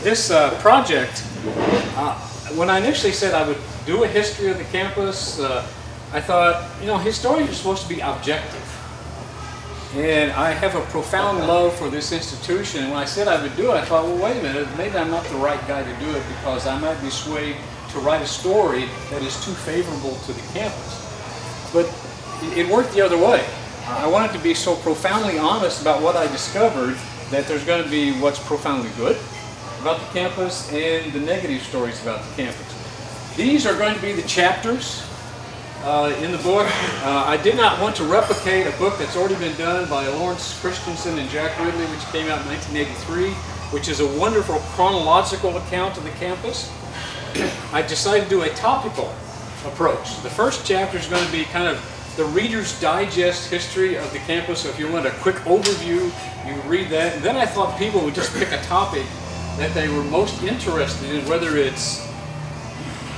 This project, when I initially said I would do a history of the campus, I thought, you know, historians are supposed to be objective. And I have a profound love for this institution. And when I said I would do it, I thought, well, wait a minute, maybe I'm not the right guy to do it because I might be swayed to write a story that is too favorable to the campus. But it worked the other way. I wanted to be so profoundly honest about what I discovered that there's going to be what's profoundly good about the campus and the negative stories about the campus. These are going to be the chapters in the book. I did not want to replicate a book that's already been done by Lawrence Christensen and Jack Ridley, which came out in 1983, which is a wonderful chronological account of the campus. I decided to do a topical approach. The first chapter is going to be kind of the Reader's Digest history of the campus. So if you want a quick overview, you read that. And then I thought people would just pick a topic that they were most interested in, whether it's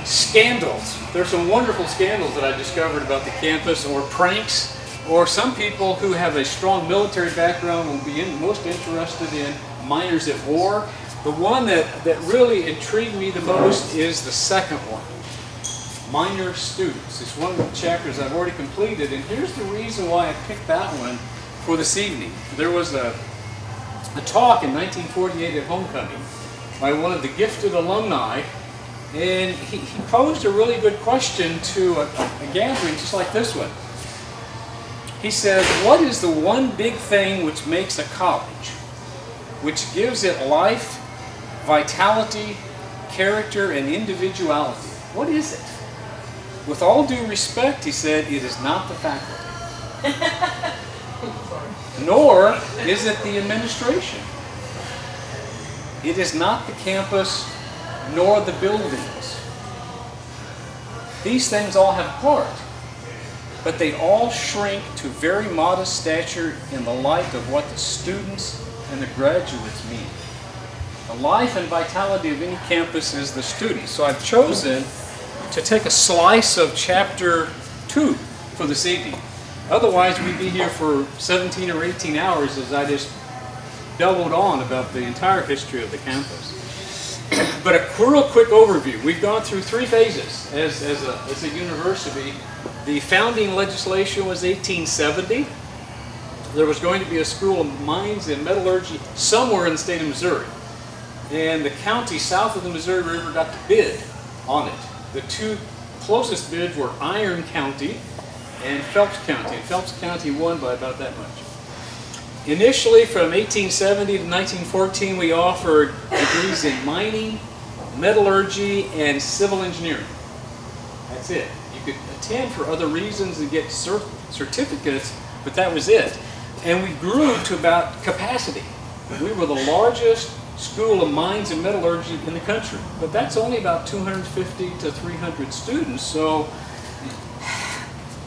scandals. There's some wonderful scandals that I discovered about the campus, or pranks, or some people who have a strong military background will be most interested in miners at war. The one that really intrigued me the most is the second one, minor students. It's one of the chapters I've already completed, and here's the reason why I picked that one for this evening. There was a talk in 1948 at homecoming by one of the gifted alumni, and he posed a really good question to a gathering just like this one. He said, what is the one big thing which makes a college, which gives it life, vitality, character, and individuality? What is it? With all due respect, he said, it is not the faculty. Nor is it the administration. It is not the campus, nor the buildings. These things all have part, but they all shrink to very modest stature in the light of what the students and the graduates mean. The life and vitality of any campus is the students. So I've chosen to take a slice of chapter 2 for this evening. Otherwise, we'd be here for 17 or 18 hours as I just doubled on about the entire history of the campus. But a real quick overview. We've gone through 3 phases as a university. The founding legislation was 1870. There was going to be a school of mines and metallurgy somewhere in the state of Missouri. And the county south of the Missouri River got to bid on it. The 2 closest bids were Iron County and Phelps County. And Phelps County won by about that much. Initially, from 1870 to 1914, we offered degrees in mining, metallurgy, and civil engineering. That's it. You could attend for other reasons and get certificates, but that was it. And we grew to about capacity. We were the largest school of mines and metallurgy in the country, but that's only about 250 to 300 students. So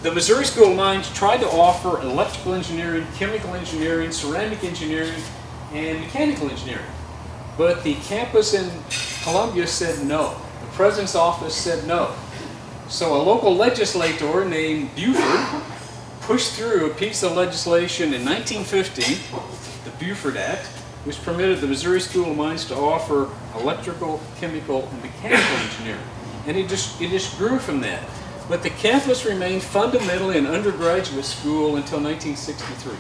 the Missouri School of Mines tried to offer electrical engineering, chemical engineering, ceramic engineering, and mechanical engineering. But the campus in Columbia said no. The president's office said no. So a local legislator named Buford pushed through a piece of legislation in 1950, the Buford Act, which permitted the Missouri School of Mines to offer electrical, chemical, and mechanical engineering. And it just grew from that. But the campus remained fundamentally an undergraduate school until 1963.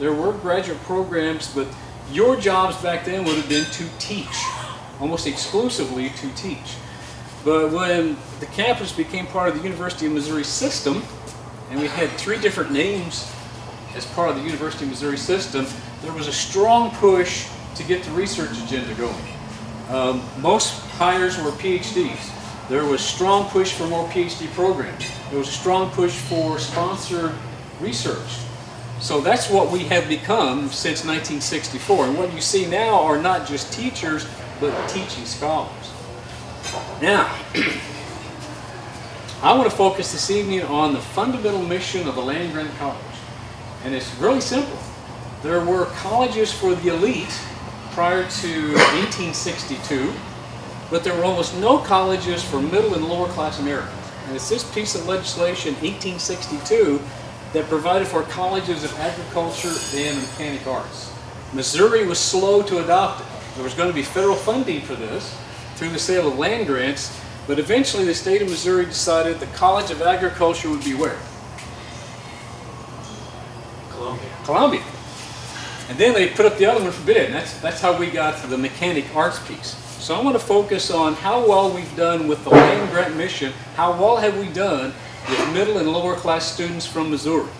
There were graduate programs, but your jobs back then would have been to teach, almost exclusively to teach. But when the campus became part of the University of Missouri system, and we had 3 different names as part of the University of Missouri system, there was a strong push to get the research agenda going. Most hires were PhDs. There was strong push for more PhD programs. There was a strong push for sponsored research. So that's what we have become since 1964. And what you see now are not just teachers, but teaching scholars. Now, I want to focus this evening on the fundamental mission of the land-grant college. And it's really simple. There were colleges for the elite prior to 1862. But there were almost no colleges for middle and lower class Americans. And it's this piece of legislation, 1862, that provided for colleges of agriculture and mechanic arts. Missouri was slow to adopt it. There was going to be federal funding for this through the sale of land grants, but eventually the state of Missouri decided the College of Agriculture would be where? Columbia. And then they put up the other one for bid, and that's how we got to the mechanic arts piece. So I want to focus on how well we've done with the land grant mission. How well have we done with middle and lower class students from Missouri?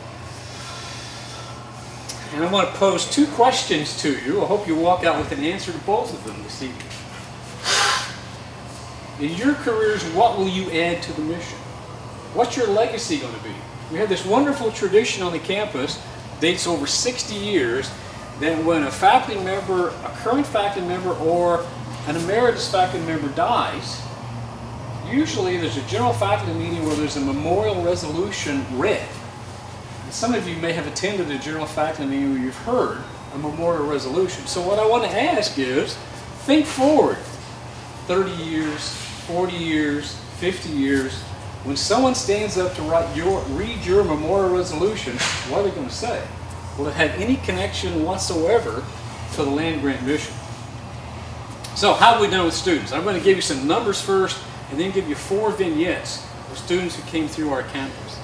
And I want to pose two questions to you. I hope you walk out with an answer to both of them this evening. In your careers, what will you add to the mission? What's your legacy going to be? We have this wonderful tradition on the campus, dates over 60 years, that when a faculty member, a current faculty member, or an emeritus faculty member dies, usually there's a general faculty meeting where there's a memorial resolution read. And some of you may have attended a general faculty meeting where you've heard a memorial resolution. So what I want to ask is, think forward 30 years, 40 years, 50 years. When someone stands up to read your memorial resolution, what are they going to say? Will it have any connection whatsoever to the land grant mission? So how have we done with students? I'm going to give you some numbers first and then give you 4 vignettes of students who came through our campus.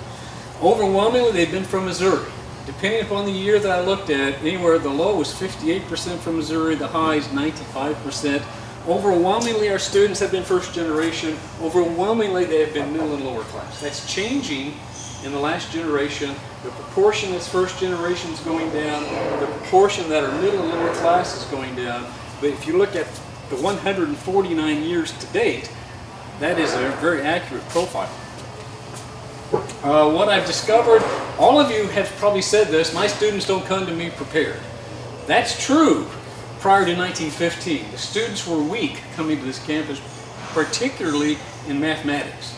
Overwhelmingly, they've been from Missouri. Depending upon the year that I looked at, anywhere the low was 58% from Missouri, the high is 95%. Overwhelmingly, our students have been first generation. Overwhelmingly, they have been middle and lower class. That's changing in the last generation. The proportion that's first generation is going down. The proportion that are middle and lower class is going down. But if you look at the 149 years to date, that is a very accurate profile. What I've discovered, all of you have probably said this, my students don't come to me prepared. That's true prior to 1915. The students were weak coming to this campus, particularly in mathematics.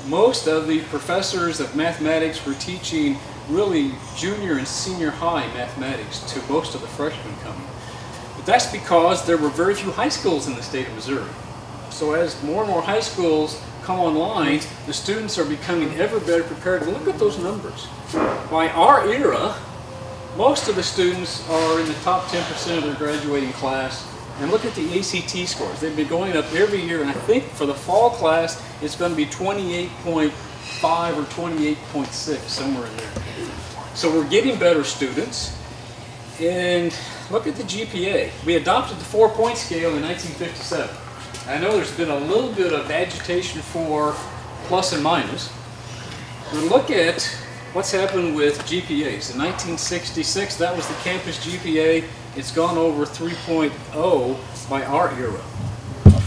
Most of the professors of mathematics were teaching really junior and senior high mathematics to most of the freshmen coming. But that's because there were very few high schools in the state of Missouri. So as more and more high schools come online, the students are becoming ever better prepared. Look at those numbers. By our era, most of the students are in the top 10% of their graduating class. And look at the ACT scores. They've been going up every year, and I think for the fall class, it's going to be 28.5 or 28.6, somewhere in there. So we're getting better students. And look at the GPA. We adopted the 4-point scale in 1957. I know there's been a little bit of agitation for plus and minus. But look at what's happened with GPAs. In 1966, that was the campus GPA. It's gone over 3.0 by our era.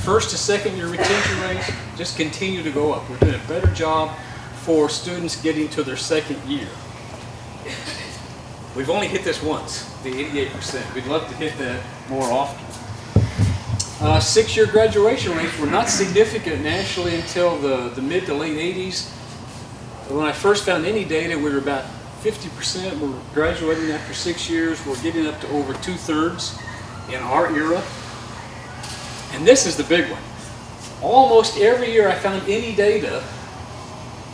First to second year retention rates just continue to go up. We're doing a better job for students getting to their second year. We've only hit this once, the 88%. We'd love to hit that more often. 6-year graduation rates were not significant nationally until the mid to late 80s. When I first found any data, we were about 50% were graduating after 6 years. We're getting up to over 2/3 in our era. And this is the big one. Almost every year I found any data,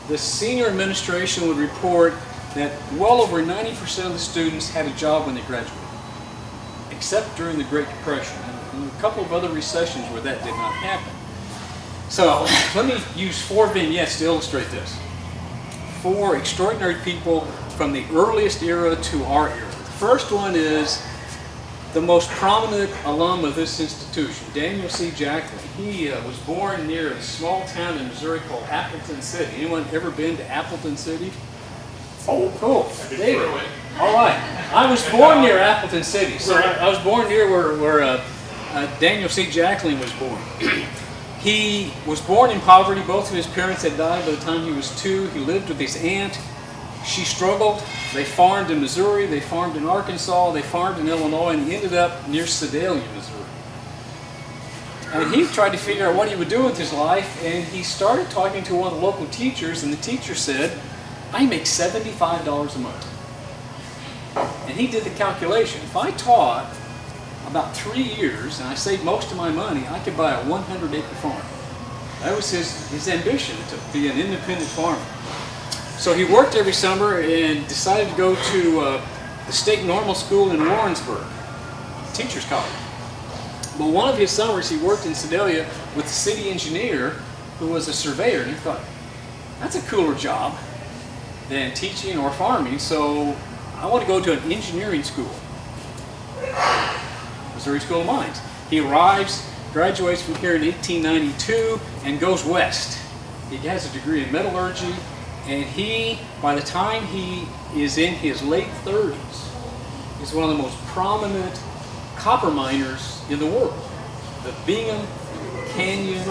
the senior administration would report that well over 90% of the students had a job when they graduated, except during the Great Depression and a couple of other recessions where that did not happen. So let me use 4 vignettes to illustrate this. 4 extraordinary people from the earliest era to our era. The first one is the most prominent alum of this institution, Daniel C. Jacklin. He was born near a small town in Missouri called Appleton City. Anyone ever been to Appleton City? Oh, cool. David. All right. I was born near Appleton City. So I was born near where Daniel C. Jacklin was born. He was born in poverty. Both of his parents had died by the time he was 2. He lived with his aunt. She struggled. They farmed in Missouri. They farmed in Arkansas. They farmed in Illinois, and he ended up near Sedalia, Missouri. And he tried to figure out what he would do with his life, and he started talking to one of the local teachers, and the teacher said, I make $75 a month. And he did the calculation. If I taught about 3 years and I saved most of my money, I could buy a 100-acre farm. That was his ambition, to be an independent farmer. So he worked every summer and decided to go to the State Normal School in Warrensburg, Teachers College. But one of his summers he worked in Sedalia with the city engineer who was a surveyor, and he thought, that's a cooler job than teaching or farming, so I want to go to an engineering school, Missouri School of Mines. He arrives, graduates from here in 1892, and goes west. He has a degree in metallurgy, and by the time he is in his late 30s, is one of the most prominent copper miners in the world. The Bingham Canyon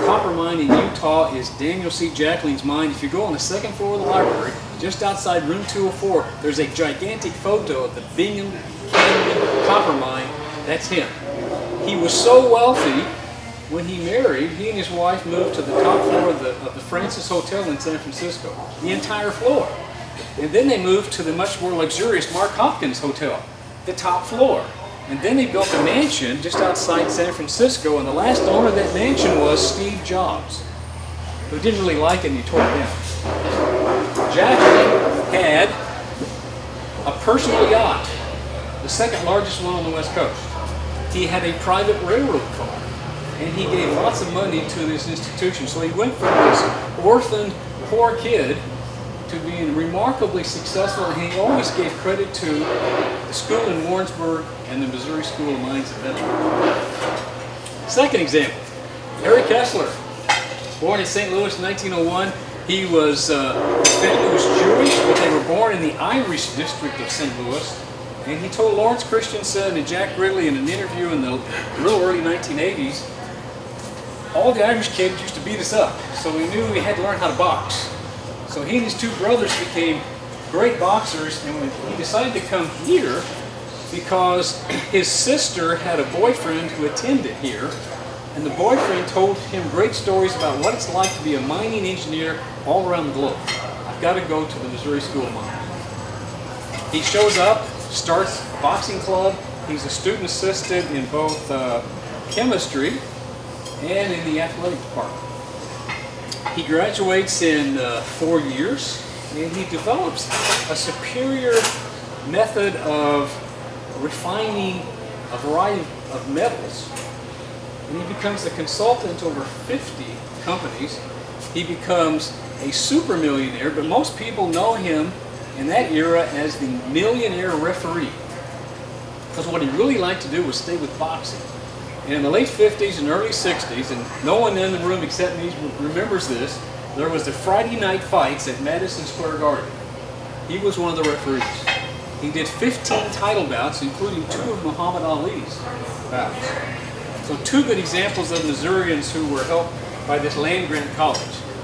copper mine in Utah is Daniel C. Jacklin's mine. If you go on the second floor of the library, just outside room 204, there's a gigantic photo of the Bingham Canyon copper mine. That's him. He was so wealthy, when he married, he and his wife moved to the top floor of the Francis Hotel in San Francisco, the entire floor. And then they moved to the much more luxurious Mark Hopkins Hotel, the top floor. And then they built a mansion just outside San Francisco, and the last owner of that mansion was Steve Jobs, who didn't really like it and he tore it down. Jacklin had a personal yacht, the second largest one on the West Coast. He had a private railroad car, and he gave lots of money to this institution. So he went from this orphaned, poor kid to being remarkably successful, and he always gave credit to the school in Warrensburg and the Missouri School of Mines at Bentonville. Second example, Harry Kessler, born in St. Louis in 1901. He was, his family was Jewish, but they were born in the Irish district of St. Louis. And he told Lawrence Christensen and Jack Ridley in an interview in the real early 1980s, all the Irish kids used to beat us up, so we knew we had to learn how to box. So he and his two brothers became great boxers, and when he decided to come here because his sister had a boyfriend who attended here, and the boyfriend told him great stories about what it's like to be a mining engineer all around the globe. I've got to go to the Missouri School of Mines. He shows up, starts a boxing club. He's a student assistant in both chemistry and in the athletic department. He graduates in 4 years, and he develops a superior method of refining a variety of metals. And he becomes a consultant to over 50 companies. He becomes a super millionaire, but most people know him in that era as the millionaire referee. Because what he really liked to do was stay with boxing. And in the late 50s and early 60s, and no one in the room except me remembers this, there was the Friday night fights at Madison Square Garden. He was one of the referees. He did 15 title bouts, including 2 of Muhammad Ali's bouts. So 2 good examples of Missourians who were helped by this land-grant college.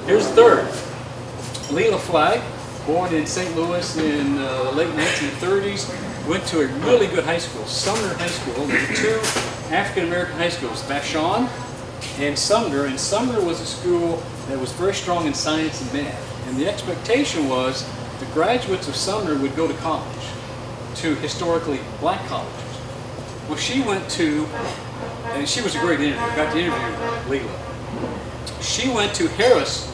Here's the third. Leila Flagg, born in St. Louis in the late 1930s, went to a really good high school, Sumner High School. There were 2 African-American high schools, Vashon and Sumner was a school that was very strong in science and math. And the expectation was the graduates of Sumner would go to college, to historically black colleges. Well, she went to, and she was a great interview, got to interview Leila. She went to Harris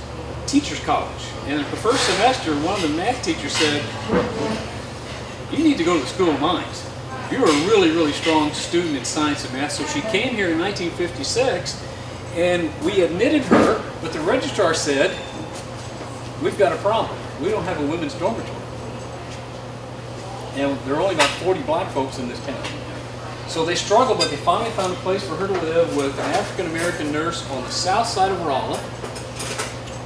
Teachers College, and in the first semester, one of the math teachers said, you need to go to the School of Mines. You're a really, really strong student in science and math. So she came here in 1956, and we admitted her, but the registrar said, we've got a problem. We don't have a women's dormitory. And there are only about 40 black folks in this town. So they struggled, but they finally found a place for her to live with an African-American nurse on the south side of Rolla.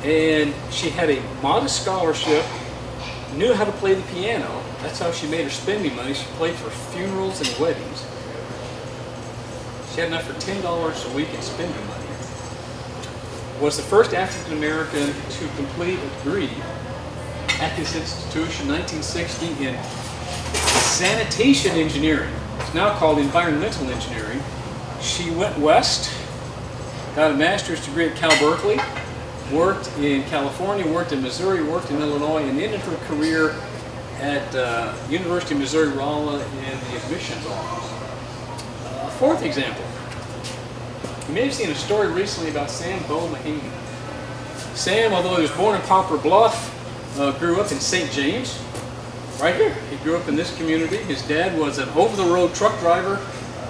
And she had a modest scholarship, knew how to play the piano. That's how she made her spending money. She played for funerals and weddings. She had enough for $10 a week in spending money. Was the first African American to complete a degree at this institution in 1960 in sanitation engineering. It's now called environmental engineering. She went west, got a master's degree at Cal Berkeley, worked in California, worked in Missouri, worked in Illinois, and ended her career at University of Missouri-Rolla in the admissions office. Fourth example. You may have seen a story recently about Sam Bo Mahaney. Sam, although he was born in Poplar Bluff, grew up in St. James, right here. He grew up in this community. His dad was an over-the-road truck driver,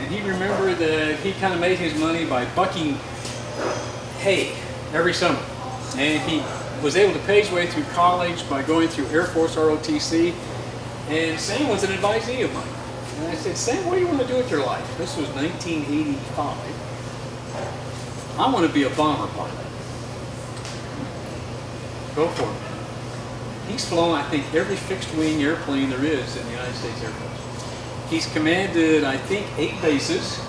And he remembered that he kind of made his money by bucking hay every summer. And he was able to pay his way through college by going through Air Force ROTC. And Sam was an advisee of mine. And I said, Sam, what do you want to do with your life? This was 1985. I want to be a bomber pilot. Go for it. He's flown, I think, every fixed-wing airplane there is in the United States Air Force. He's commanded, I think, 8 bases.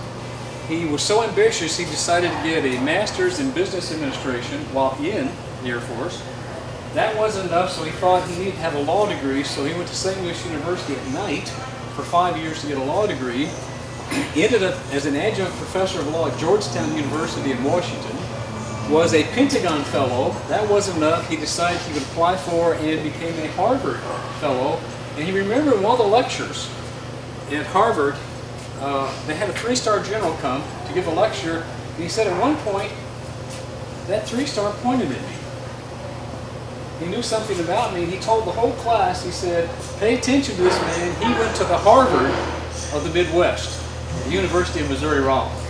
He was so ambitious, he decided to get a master's in business administration while in the Air Force. That wasn't enough, so he thought he needed to have a law degree, so he went to St. Louis University at night for 5 years to get a law degree. He ended up as an adjunct professor of law at Georgetown University in Washington. Was a Pentagon Fellow. That wasn't enough. He decided he would apply for and became a Harvard Fellow. And he remembered one of the lectures at Harvard, they had a 3-star general come to give a lecture, and he said at one point, that 3-star pointed at me. He knew something about me, and he told the whole class, he said, pay attention to this man. He went to the Harvard of the Midwest, the University of Missouri-Rollins.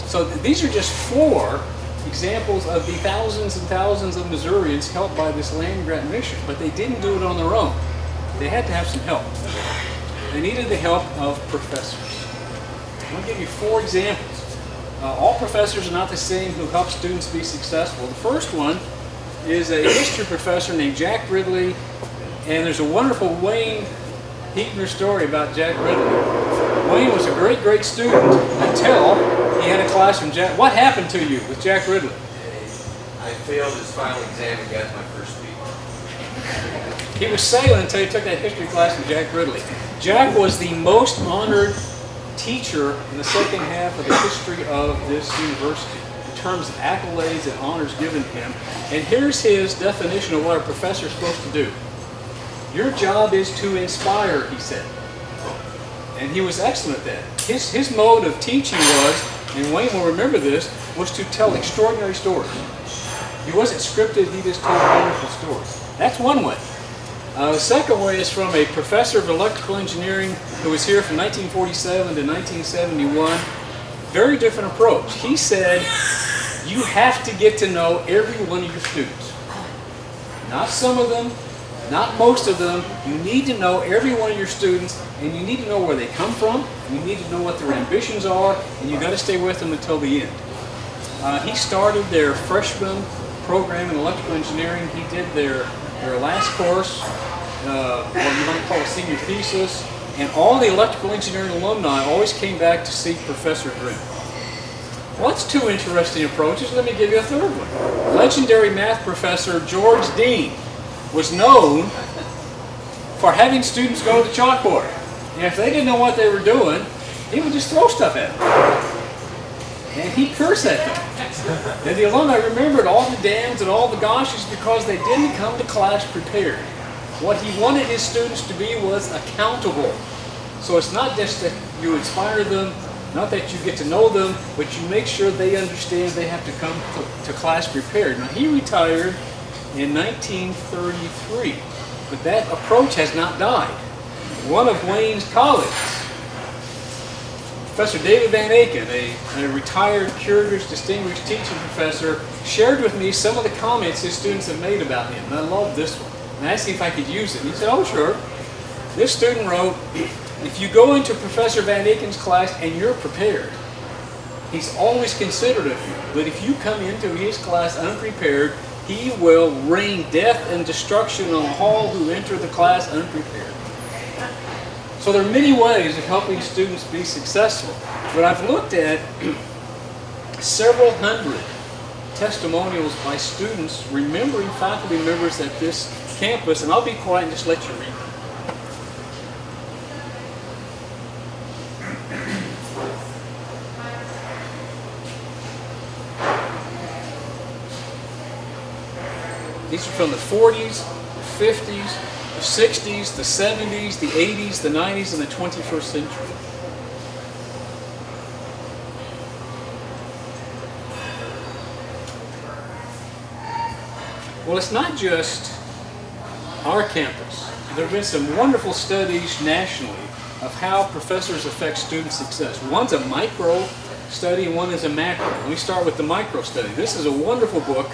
So these are just 4 examples of the thousands and thousands of Missourians helped by this land-grant mission, but they didn't do it on their own. They had to have some help. They needed the help of professors. I'm going to give you 4 examples. All professors are not the same who help students be successful. The first one is a history professor named Jack Ridley, and there's a wonderful Wayne Heatner story about Jack Ridley. Wayne was a great, great student until he had a class from Jack. What happened to you with Jack Ridley? I failed his final exam and got my first B. He was sailing until he took that history class from Jack Ridley. Jack was the most honored teacher in the second half of the history of this university in terms of accolades and honors given him. And here's his definition of what a professor is supposed to do. Your job is to inspire, he said. And he was excellent at that. His mode of teaching was, and Wayne will remember this, was to tell extraordinary stories. He wasn't scripted, he just told wonderful stories. That's one way. The second way is from a professor of electrical engineering who was here from 1947 to 1971. Very different approach. He said, you have to get to know every one of your students. Not some of them, not most of them. You need to know every one of your students, and you need to know where they come from. You need to know what their ambitions are, and you've got to stay with them until the end. He started their freshman program in electrical engineering. He did their last course, what you might call a senior thesis, and all the electrical engineering alumni always came back to see Professor Grimm. Well, that's 2 interesting approaches. Let me give you a third one. Legendary math professor George Dean was known for having students go to the chalkboard. And if they didn't know what they were doing, he would just throw stuff at them. And he'd curse at them. And the alumni remembered all the damns and all the goshes because they didn't come to class prepared. What he wanted his students to be was accountable. So it's not just that you inspire them, not that you get to know them, but you make sure they understand they have to come to class prepared. Now, he retired in 1933, but that approach has not died. One of Wayne's colleagues, Professor David Van Aken, a retired Curious Distinguished Teaching Professor, shared with me some of the comments his students have made about him, and I love this one. And I asked him if I could use it. And he said, oh, sure. This student wrote, if you go into Professor Van Aken's class and you're prepared, he's always considerate of you. But if you come into his class unprepared, he will rain death and destruction on all who enter the class unprepared. So there are many ways of helping students be successful. But I've looked at several hundred testimonials by students remembering faculty members at this campus, and I'll be quiet and just let you read them. These are from the 40s, the 50s, the 60s, the 70s, the 80s, the 90s, and the 21st century. Well, it's not just our campus. There have been some wonderful studies nationally of how professors affect student success. One's a micro study and one is a macro. Let me start with the micro study. This is a wonderful book,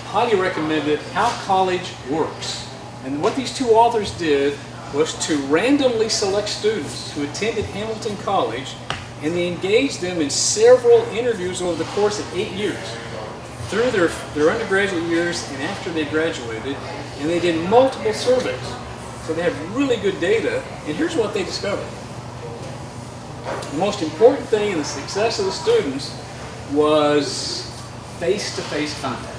highly recommended, How College Works. And what these two authors did was to randomly select students who attended Hamilton College, and they engaged them in several interviews over the course of 8 years, through their undergraduate years and after they graduated, and they did multiple surveys. So they have really good data, and here's what they discovered. The most important thing in the success of the students was face-to-face contact.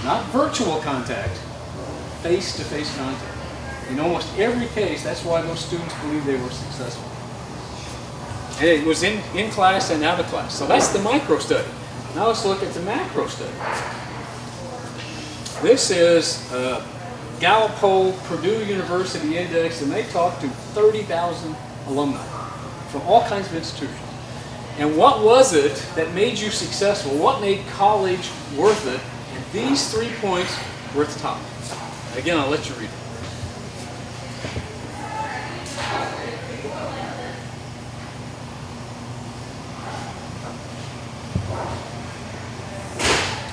Not virtual contact, face-to-face contact. In almost every case, that's why most students believe they were successful. And it was in class and out of class. So that's the micro study. Now let's look at the macro study. This is Gallup poll, Purdue University Index, and they talked to 30,000 alumni from all kinds of institutions. And what was it that made you successful? What made college worth it? And these 3 points were at the top. Again, I'll let you read it.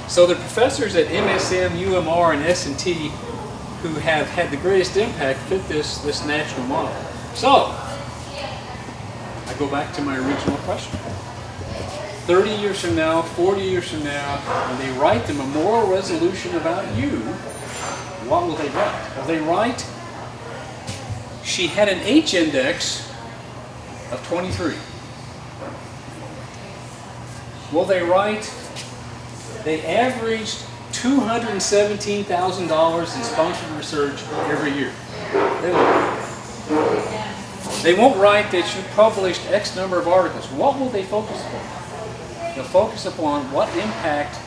So the professors at MSM, UMR, and S&T who have had the greatest impact fit this national model. So, I go back to my original question. 30 years from now, 40 years from now, when they write the memorial resolution about you, what will they write? Will they write, she had an H index of 23? Will they write, they averaged $217,000 in sponsored research every year? They won't write that you published X number of articles. What will they focus upon? They'll focus upon what impact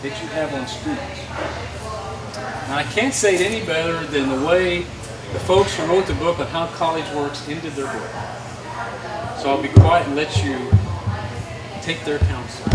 that you have on students. Now, I can't say it any better than the way the folks who wrote the book on How College Works ended their book. So I'll be quiet and let you take their counsel.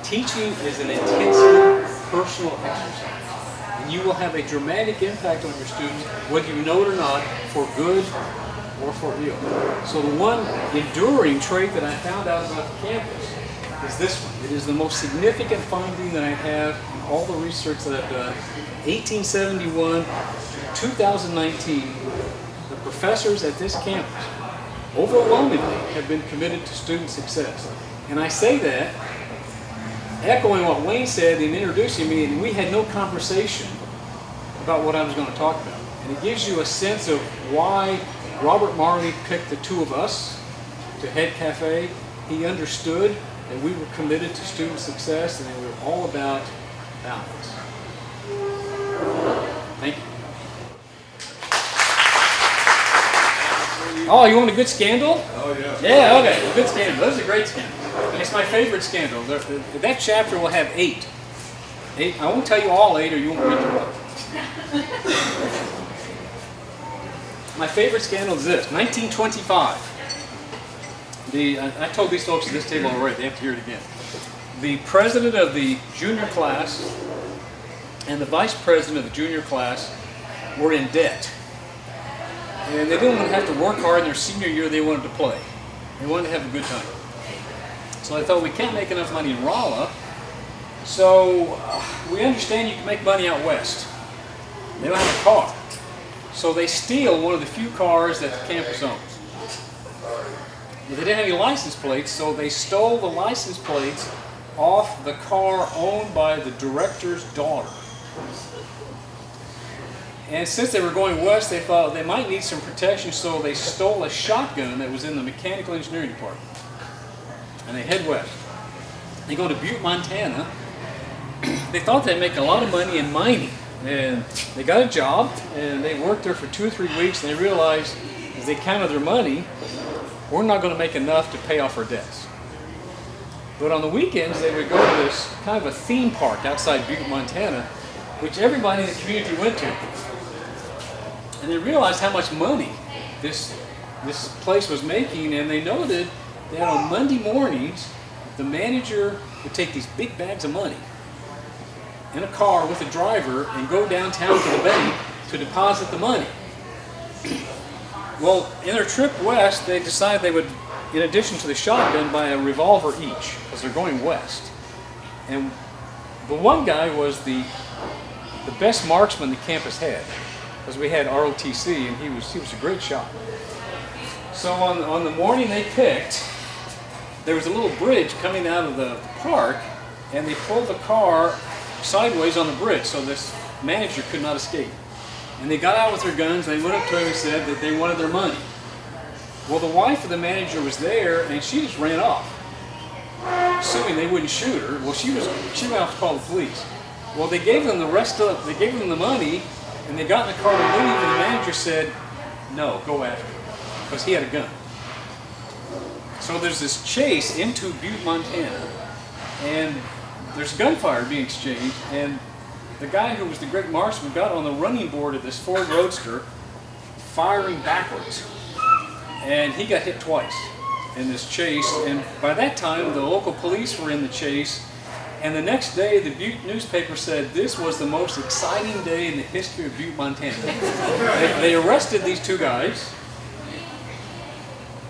Teaching is an intensely personal exercise, and you will have a dramatic impact on your students, whether you know it or not, for good or for ill. So the one enduring trait that I found out about the campus is this one. It is the most significant finding that I have in all the research that I've done. 1871 to 2019, the professors at this campus overwhelmingly have been committed to student success. And I say that echoing what Wayne said in introducing me, and we had no conversation about what I was going to talk about. And it gives you a sense of why Robert Marley picked the two of us to head Cafe. He understood that we were committed to student success and that we were all about balance. Thank you. Oh, you want a good scandal? Oh, yeah. Yeah, okay, a good scandal. That was a great scandal. It's my favorite scandal. That chapter will have 8. I won't tell you all 8 or you won't read the book. My favorite scandal is this, 1925. I told these folks at this table already, they have to hear it again. The president of the junior class and the vice president of the junior class were in debt. And they didn't want to have to work hard in their senior year, they wanted to play. They wanted to have a good time. So I thought, we can't make enough money in Rolla, so we understand you can make money out west. They don't have a car. So they steal one of the few cars that the campus owns. They didn't have any license plates, so they stole the license plates off the car owned by the director's daughter. And since they were going west, they thought they might need some protection, so they stole a shotgun that was in the mechanical engineering department. And they head west. They go to Butte, Montana. They thought they'd make a lot of money in mining. And they got a job, and they worked there for 2 or 3 weeks, and they realized, as they counted their money, we're not going to make enough to pay off our debts. But on the weekends, they would go to this kind of a theme park outside Butte, Montana, which everybody in the community went to. And they realized how much money this this place was making, and they noted that on Monday mornings, the manager would take these big bags of money in a car with a driver and go downtown to the bank to deposit the money. Well, in their trip west, they decided they would, in addition to the shotgun, buy a revolver each, because they're going west. And the one guy was the best marksman the campus had, because we had ROTC, and he was a great shot. So on the morning they picked, there was a little bridge coming out of the park, and they pulled the car sideways on the bridge so this manager could not escape. And they got out with their guns, and they went up to him and said that they wanted their money. Well, the wife of the manager was there, and she just ran off, assuming they wouldn't shoot her. Well, she went off to call the police. Well, they gave them the money, and they got in the car to leave, and the manager said, "No, go after him," because he had a gun. So there's this chase into Butte, Montana, and there's gunfire being exchanged, and the guy who was the great marksman got on the running board of this Ford Roadster, firing backwards, and he got hit twice in this chase. And by that time, the local police were in the chase, and the next day, the Butte newspaper said this was the most exciting day in the history of Butte, Montana. They arrested these two guys.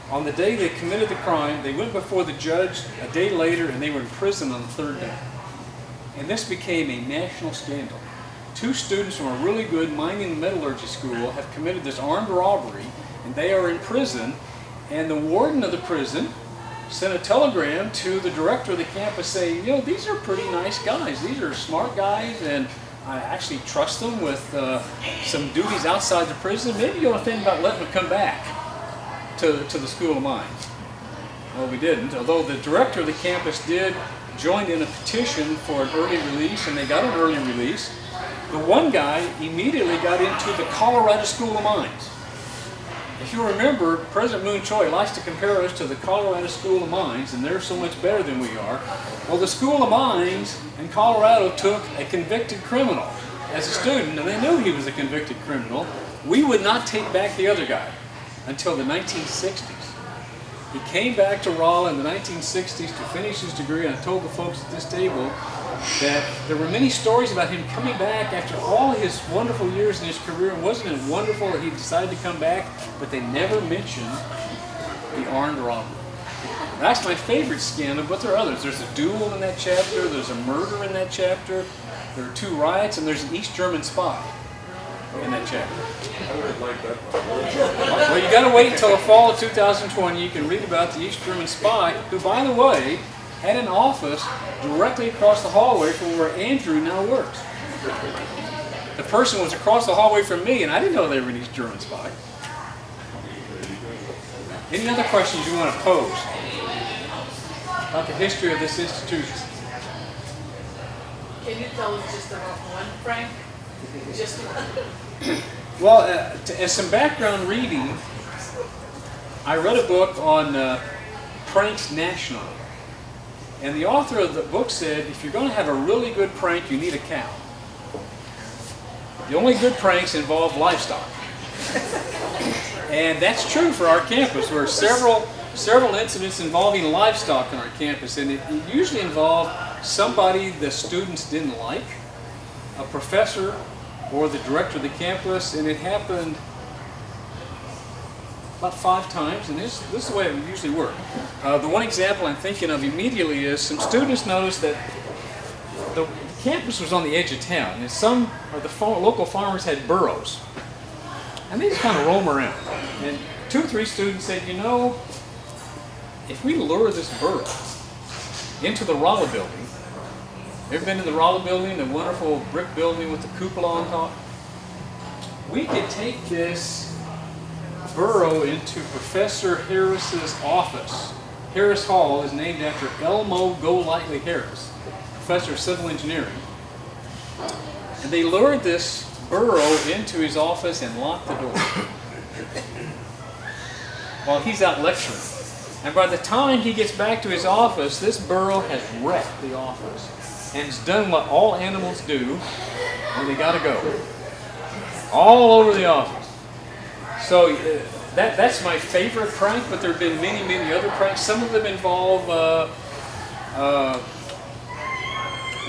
On the day they committed the crime, they went before the judge a day later, and they were in prison on the third day. And this became a national scandal. Two students from a really good mining and metallurgy school have committed this armed robbery, and they are in prison. And the warden of the prison sent a telegram to the director of the campus saying, these are pretty nice guys. These are smart guys, and I actually trust them with some duties outside the prison. Maybe you'll think about letting them come back to the School of Mines. Well, we didn't, although the director of the campus did join in a petition for an early release, and they got an early release. The one guy immediately got into the Colorado School of Mines. If you remember, President Moon Choi likes to compare us to the Colorado School of Mines, and they're so much better than we are. Well, the School of Mines in Colorado took a convicted criminal as a student, and they knew he was a convicted criminal. We would not take back the other guy until the 1960s. He came back to Raleigh in the 1960s to finish his degree, and I told the folks at this table that there were many stories about him coming back after all his wonderful years in his career. And wasn't it wonderful that he decided to come back? But they never mentioned the armed robbery. That's my favorite scandal, but there are others. There's a duel in that chapter, there's a murder in that chapter, there are two riots, and there's an East German spy in that chapter. I would like that. Well, you got to wait until the fall of 2020. You can read about the East German spy, who, by the way, had an office directly across the hallway from where Andrew now works. The person was across the hallway from me, and I didn't know they were an East German spy. Any other questions you want to pose about the history of this institution? Can you tell us just about one, Frank? Just one. Well, as some background reading, I read a book on pranks nationally. And the author of the book said, if you're going to have a really good prank, you need a cow. The only good pranks involve livestock. And that's true for our campus. There are several incidents involving livestock on our campus, and it usually involved somebody the students didn't like, a professor or the director of the campus, and it happened about 5 times, and this is the way it would usually work. The one example I'm thinking of immediately is some students noticed that the campus was on the edge of town, and some of the local farmers had burros, and they just kind of roam around. And 2 or 3 students said, if we lure this burro into the Rolla building, ever been in the Rolla building, the wonderful brick building with the cupola on top? We could take this burro into Professor Harris's office. Harris Hall is named after Elmo Golightly Harris, professor of civil engineering. And they lured this burro into his office and locked the door while he's out lecturing. And by the time he gets back to his office, this burro has wrecked the office and has done what all animals do when they gotta go. All over the office. So that's my favorite prank, but there have been many, many other pranks. Some of them involve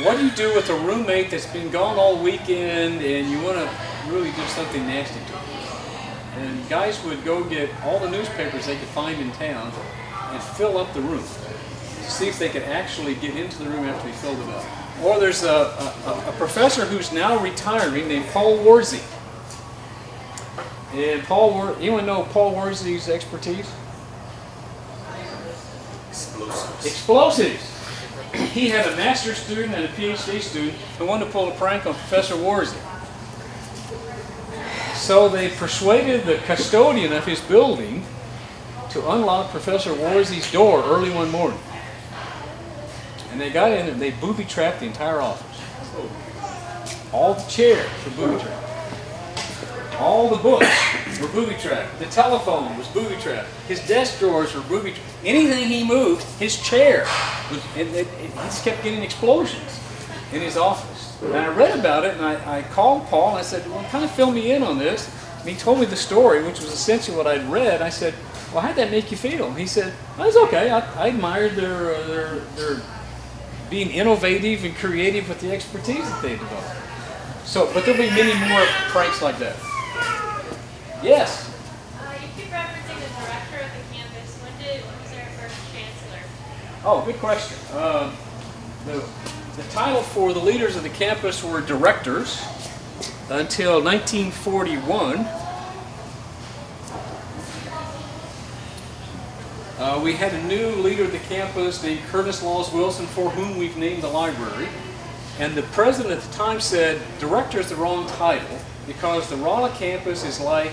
what do you do with a roommate that's been gone all weekend and you want to really do something nasty to him? And guys would go get all the newspapers they could find in town and fill up the room to see if they could actually get into the room after he filled it up. Or there's a professor who's now retiring named Paul Warzy. And anyone know Paul Warzy's expertise? Explosives. Explosives. He had a master's student and a PhD student who wanted to pull a prank on Professor Warzy. So they persuaded the custodian of his building to unlock Professor Warzy's door early one morning. And they got in and they booby-trapped the entire office. All the chairs were booby-trapped. All the books were booby-trapped. The telephone was booby-trapped. His desk drawers were booby-trapped. Anything he moved, his chair, he just kept getting explosions in his office. And I read about it, and I called Paul, and I said, well, kind of fill me in on this. And he told me the story, which was essentially what I'd read. I said, well, how'd that make you feel? And he said, well, it's okay. I admired their being innovative and creative with the expertise that they developed. So, but there'll be many more pranks like that. Yes? You keep referencing the director of the campus. When was their first chancellor? Oh, good question. The title for the leaders of the campus were directors until 1941. We had a new leader of the campus named Curtis Laws Wilson, for whom we've named the library. And the president at the time said, director is the wrong title because the Rolla campus is like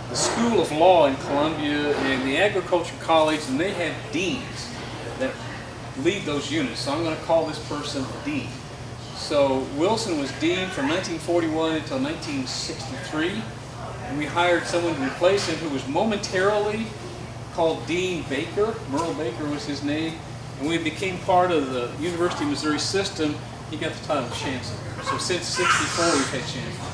the School of Law in Columbia and the Agriculture College, and they have deans that lead those units. So I'm going to call this person dean. So Wilson was dean from 1941 until 1963, and we hired someone to replace him who was momentarily called Dean Baker. Merle Baker was his name, and we became part of the University of Missouri system. He got the title of chancellor. So since '64 we've had chancellor.